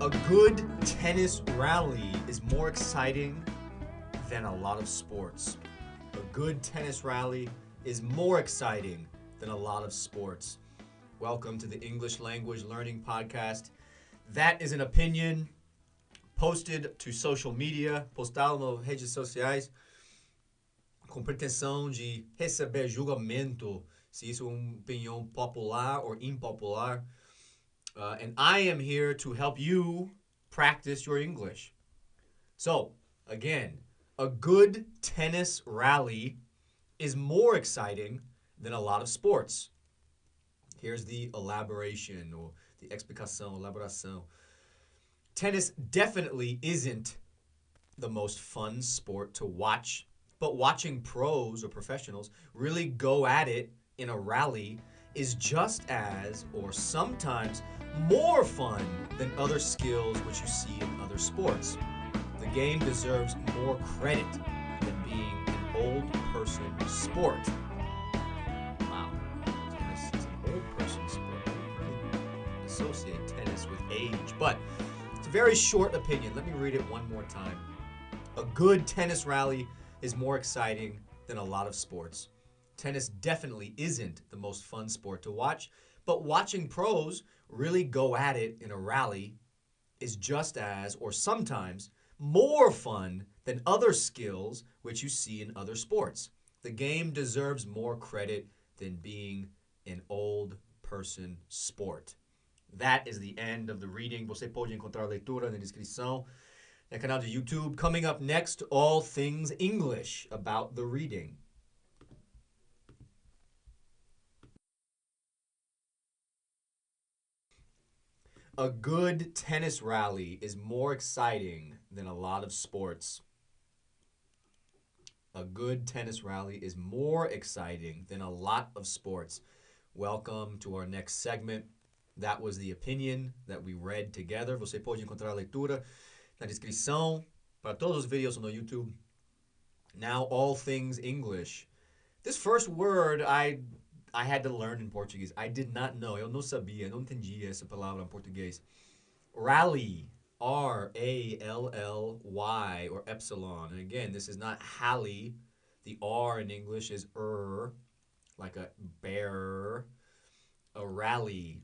A good tennis rally is more exciting than a lot of sports. A good tennis rally is more exciting than a lot of sports. Welcome to the English Language Learning Podcast. That is an opinion posted to social media, postado nas redes sociais, com pretensão de receber julgamento se isso é uma opinião popular or impopular. And I am here to help you practice your English. So, again, a good tennis rally is more exciting than a lot of sports. Here's the elaboration, or the explicação, elaboração. Tennis definitely isn't the most fun sport to watch, but watching pros or professionals really go at it in a rally is just as, or sometimes more fun than other skills which you see in other sports. The game deserves more credit than being an old person sport. Wow, tennis is an old person sport. I don't really associate tennis with age, but it's a very short opinion. Let me read it one more time. A good tennis rally is more exciting than a lot of sports. Tennis definitely isn't the most fun sport to watch, but watching pros really go at it in a rally is just as, or sometimes, more fun than other skills which you see in other sports. The game deserves more credit than being an old person sport. That is the end of the reading. Você pode encontrar a leitura na descrição no canal de YouTube. Coming up next, all things English about the reading. A good tennis rally is more exciting than a lot of sports. A good tennis rally is more exciting than a lot of sports. Welcome to our next segment. That was the opinion that we read together. Você pode encontrar a leitura na descrição para todos os vídeos no YouTube. Now, all things English. This first word I had to learn in Portuguese. I did not know. Eu não sabia, não entendia essa palavra em português. Rally. R-A-L-L-Y, or epsilon. And again, this is not Halley. The R in English is like a bear. A rally.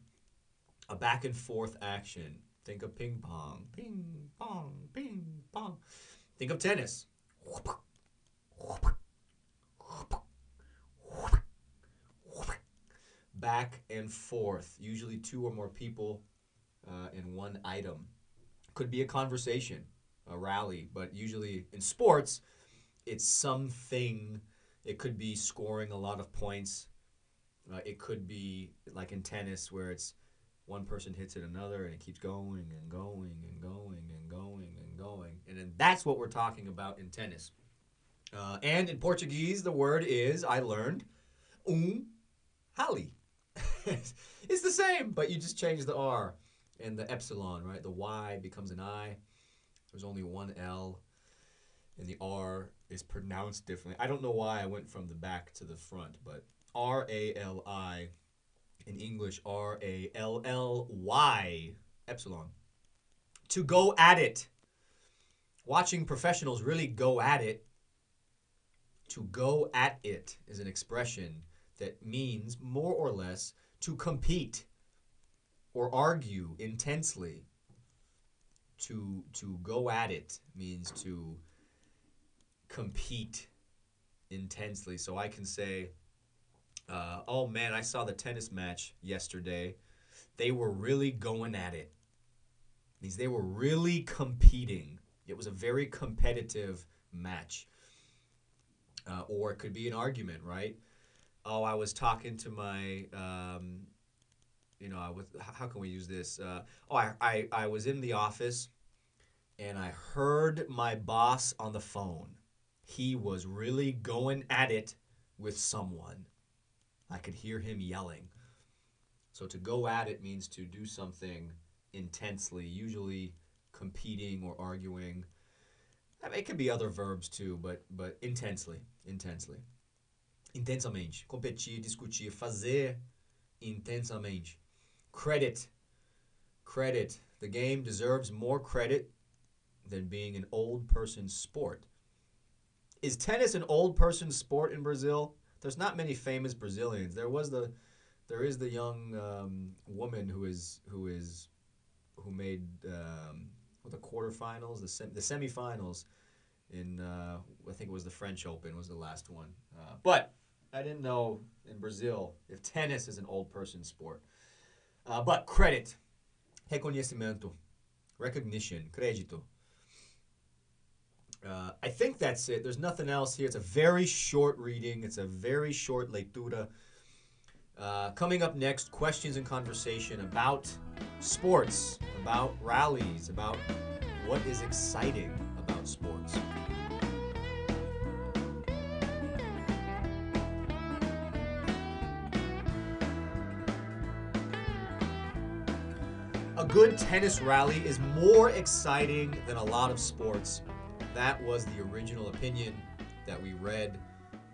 A back and forth action. Think of ping pong. Ping pong, ping pong. Think of tennis. Back and forth. Usually two or more people in one item. Could be a conversation, a rally, but usually in sports, it's something. It could be scoring a lot of points. It could be like in tennis where it's one person hits it another and it keeps going and going and going and going and going. And then that's what we're talking about in tennis. And in Portuguese, the word is, I learned, rally. It's the same, but you just change the R and the epsilon, right? The Y becomes an I. There's only one L, and the R is pronounced differently. I don't know why I went from the back to the front, but R-A-L-I in English, R-A-L-L-Y, epsilon. To go at it. Watching professionals really go at it. To go at it is an expression that means more or less to compete or argue intensely. To go at it means to compete intensely. So I can say, oh man, I saw the tennis match yesterday. They were really going at it. It means they were really competing. It was a very competitive match. Or it could be an argument, right? Oh, I was talking to my, how can we use this? I was in the office and I heard my boss on the phone. He was really going at it with someone. I could hear him yelling. So to go at it means to do something intensely, usually competing or arguing. I mean, it could be other verbs too, but intensely. Intensamente. Competir, discutir, fazer intensamente. Credit. Credit. The game deserves more credit than being an old person's sport. Is tennis an old person's sport in Brazil? There's not many famous Brazilians. There is the young woman who made the quarterfinals, the semifinals in I think it was the French Open was the last one. But I didn't know in Brazil if tennis is an old person's sport. But credit, reconhecimento, recognition, crédito. I think that's it. There's nothing else here. It's a very short reading. It's a very short leitura. Coming up next, questions and conversation about sports, about rallies, about what is exciting about sports. A good tennis rally is more exciting than a lot of sports. That was the original opinion that we read.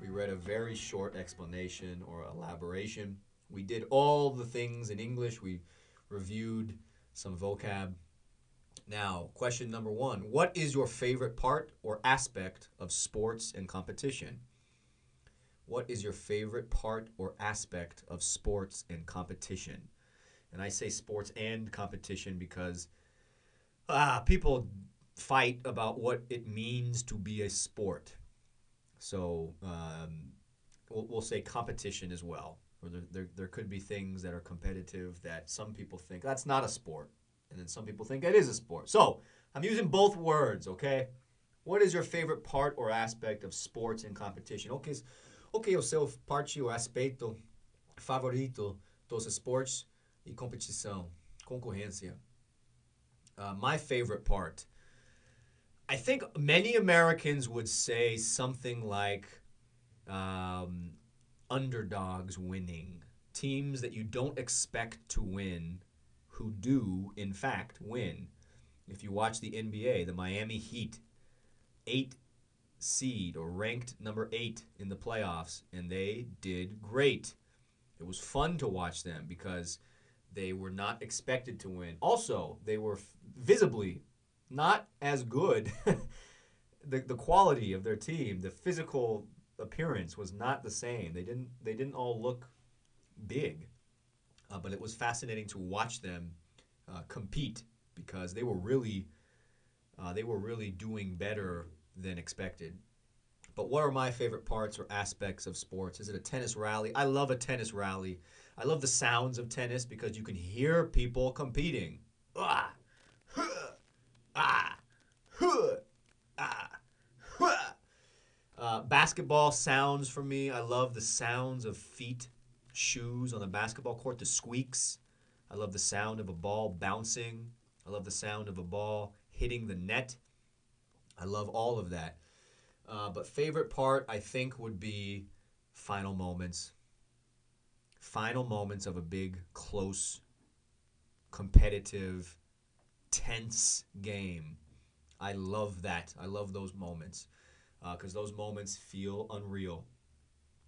We read a very short explanation or elaboration. We did all the things in English. We reviewed some vocab. Now, question number 1. What is your favorite part or aspect of sports and competition? What is your favorite part or aspect of sports and competition? And I say sports and competition because people fight about what it means to be a sport. So we'll say competition as well. Or there could be things that are competitive that some people think that's not a sport. And then some people think that is a sport. So I'm using both words, okay? What is your favorite part or aspect of sports and competition? O seu parte ou aspecto favorito dos esportes e competição, concorrência. My favorite part. I think many Americans would say something like underdogs winning. Teams that you don't expect to win who do, in fact, win. If you watch the NBA, the Miami Heat, 8 seed or ranked number 8 in the playoffs, and they did great. It was fun to watch them because they were not expected to win. Also, they were visibly not as good. The quality of their team, the physical appearance was not the same. They didn't all look big, but it was fascinating to watch them compete because they were really doing better than expected. But what are my favorite parts or aspects of sports? Is it a tennis rally? I love a tennis rally. I love the sounds of tennis because you can hear people competing. Ah, huh, ah, huh, ah, huh. Basketball sounds for me. I love the sounds of feet, shoes on the basketball court, the squeaks. I love the sound of a ball bouncing. I love the sound of a ball hitting the net. I love all of that. But favorite part, I think, would be final moments. Final moments of a big, close, competitive, tense game. I love that. I love those moments because those moments feel unreal.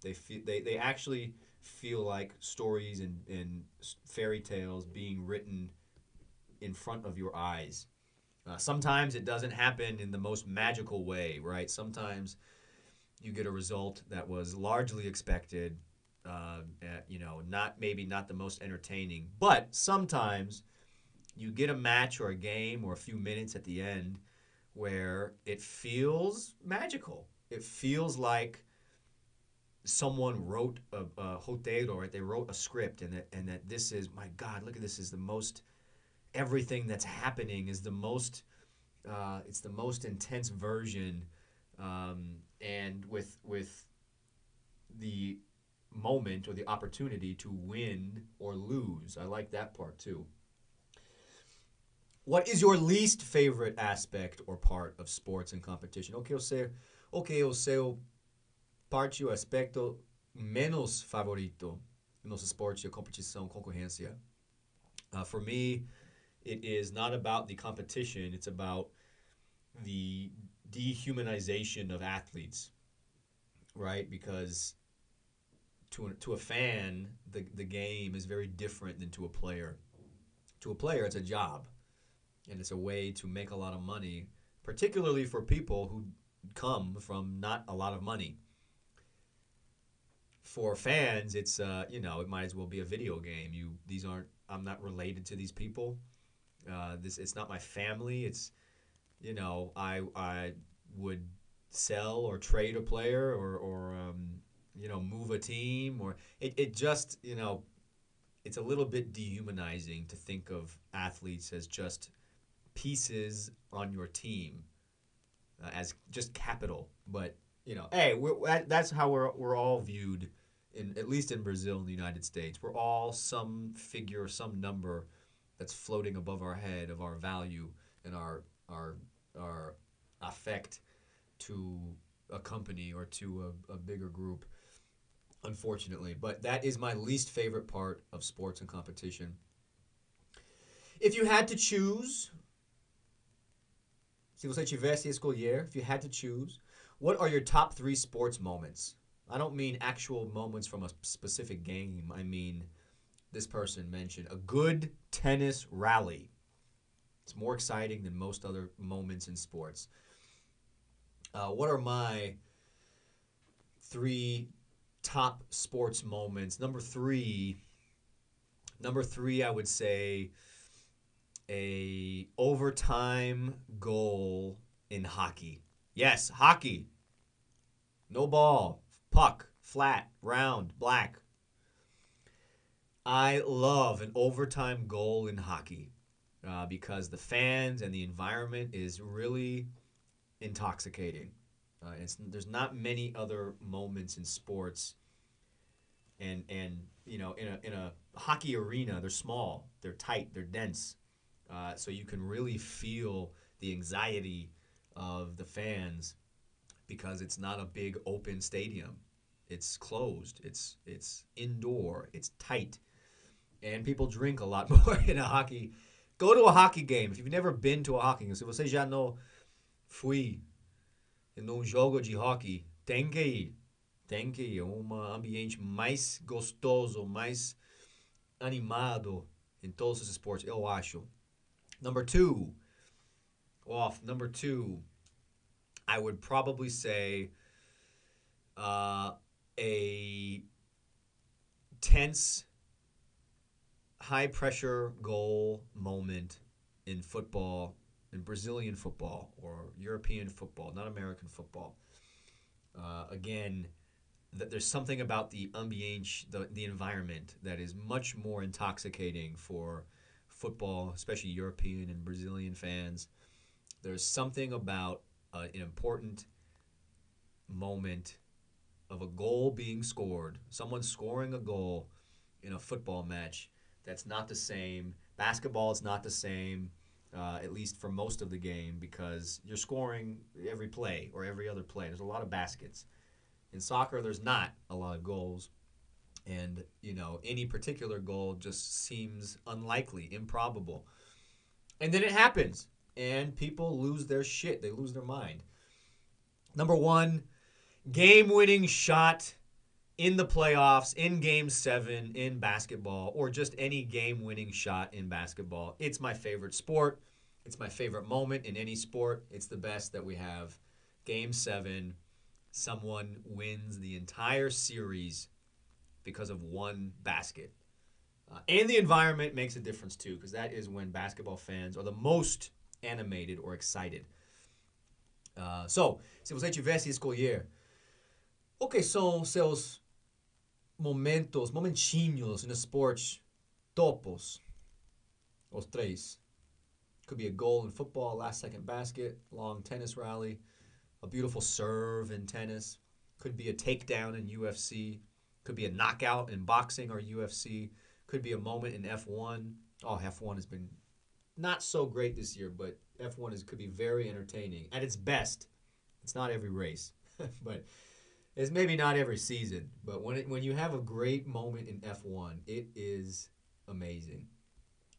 They actually feel like stories and fairy tales being written in front of your eyes. Sometimes it doesn't happen in the most magical way, right? Sometimes you get a result that was largely expected, not the most entertaining. But sometimes you get a match or a game or a few minutes at the end where it feels magical. It feels like someone wrote a roteiro, right? They wrote a script, and that this is, my God, look at this, is the most, everything that's happening is the most, it's the most intense version, and with the moment or the opportunity to win or lose. I like that part too. What is your least favorite aspect or part of sports and competition? O seu parte ou aspecto menos favorito nos esportes de competição, concorrência. For me, it is not about the competition. It's about the dehumanization of athletes, right? Because to a fan, the game is very different than to a player. To To a player, it's a job, and it's a way to make a lot of money, particularly for people who come from not a lot of money. For fans, it's it might as well be a video game. I'm not related to these people. It's not my family. It's I would sell or trade a player or move a team, or it just it's a little bit dehumanizing to think of athletes as just pieces on your team, as just capital. But hey, that's how we're all viewed, at least in Brazil and the United States. We're all some figure, some number that's floating above our head of our value and our affect to a company or to a bigger group, unfortunately. But that is my least favorite part of sports and competition. If you had to choose, se você tivesse escolher, if you had to choose, what are your top 3 sports moments? I don't mean actual moments from a specific game. I mean, this person mentioned a good tennis rally. It's more exciting than most other moments in sports. What are my 3 top sports moments? Number three, I would say a overtime goal in hockey. Yes, hockey. No ball, puck, flat, round, black. I love an overtime goal in hockey because the fans and the environment is really intoxicating. There's not many other moments in sports, and in a hockey arena, they're small, they're tight, they're dense, so you can really feel the anxiety of the fans because it's not a big open stadium. It's closed. It's indoor. It's tight, and people drink a lot more in a hockey. Go to a hockey game if you've never been to a hockey game. Se você já não foi num jogo de hockey, tem que ir. Tem que ir. É um ambiente mais gostoso, mais animado em todos os esportes, eu acho. Number two, I would probably say a tense, high-pressure goal moment in football, in Brazilian football or European football, not American football. Again, there's something about the ambiente, the environment, that is much more intoxicating for football, especially European and Brazilian fans. There's something about an important moment of a goal being scored, someone scoring a goal in a football match that's not the same. Basketball is not the same, at least for most of the game, because you're scoring every play or every other play. There's a lot of baskets. In soccer, there's not a lot of goals. And, any particular goal just seems unlikely, improbable. And then it happens, and people lose their shit. They lose their mind. Number 1, game-winning shot in the playoffs, in Game 7, in basketball, or just any game-winning shot in basketball. It's my favorite sport. It's my favorite moment in any sport. It's the best that we have. Game 7, someone wins the entire series because of one basket. And the environment makes a difference too, because that is when basketball fans are the most animated or excited. So, se você tivesse escolher, o que são seus momentinhos no esporte topos? Os 3. Could be a goal in football, last second basket, long tennis rally, a beautiful serve in tennis. Could be a takedown in UFC. Could be a knockout in boxing or UFC. Could be a moment in F1. Oh, F1 has been not so great this year, but F1 could be very entertaining. At its best, it's not every race, but it's maybe not every season. But when you have a great moment in F1, it is amazing.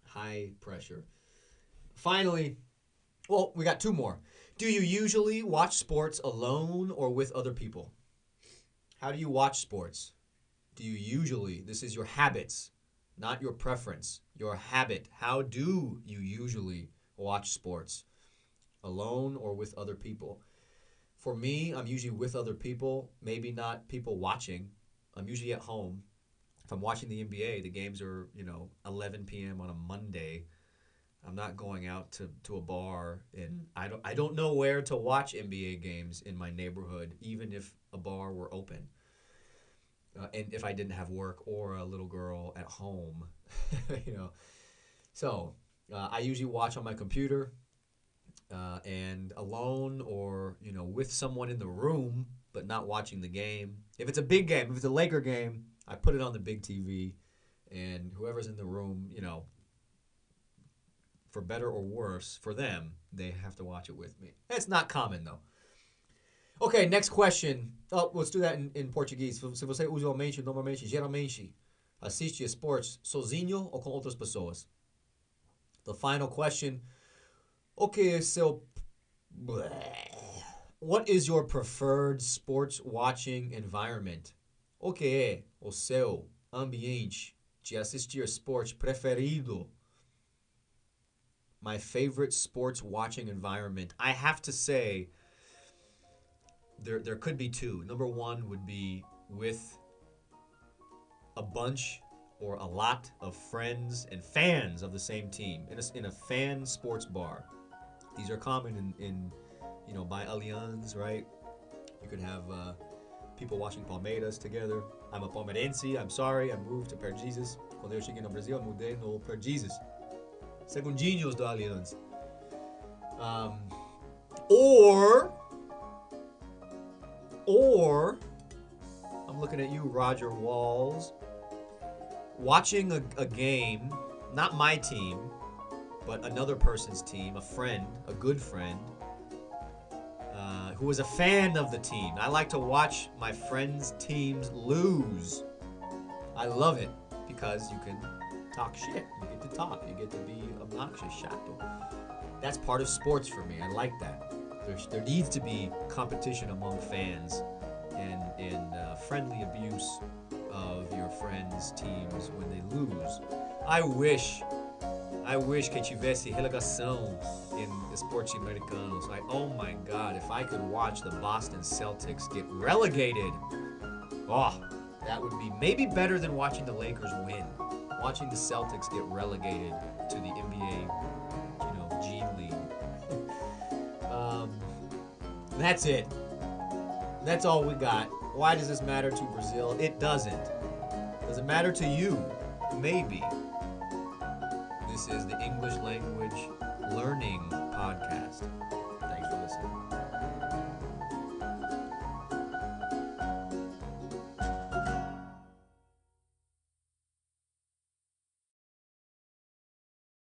High pressure. Finally, well, we got 2 more. Do you usually watch sports alone or with other people? How do you watch sports? Do you usually, this is your habits, not your preference, your habit. How do you usually watch sports? Alone or with other people? For me, I'm usually with other people, maybe not people watching. I'm usually at home. If I'm watching the NBA, the games are, 11 p.m. on a Monday. I'm not going out to a bar, and I don't know where to watch NBA games in my neighborhood, even if a bar were open. And if I didn't have work or a little girl at home, you know. So I usually watch on my computer and alone or, with someone in the room, but not watching the game. If it's a big game, if it's a Laker game, I put it on the big TV, and whoever's in the room, for better or worse, for them, they have to watch it with me. It's not common, though. Okay, next question. Oh, let's do that in Portuguese. Se você usualmente, normalmente, geralmente, assiste esportes sozinho ou com outras pessoas? The final question. Okay, so what is your preferred sports watching environment? O que é o seu ambiente de assistir esporte preferido? My favorite sports watching environment. I have to say, there could be two. Number one would be with a bunch or a lot of friends and fans of the same team in a fan sports bar. These are common in by Allianz, right? You could have people watching Palmeiras together. I'm a palmeirense. I'm sorry. I moved to Perdizes. Quando eu cheguei no Brasil, eu mudei no Perdizes. Segundinhos do Allianz. Or I'm looking at you, Roger Walls, watching a game, not my team, but another person's team, a friend, a good friend, who is a fan of the team. I like to watch my friends' teams lose. I love it because you can talk shit. You get to talk. You get to be obnoxious, chato. That's part of sports for me. I like that. There needs to be competition among fans and friendly abuse of your friends' teams when they lose. I wish que tivesse relegação in esportes americanos. Oh my God, if I could watch the Boston Celtics get relegated, that would be maybe better than watching the Lakers win. Watching the Celtics get relegated to the NBA, G League. That's it. That's all we got. Why does this matter to Brazil? It doesn't. Does it matter to you? Maybe. This is the English Language Learning Podcast. Thanks for listening.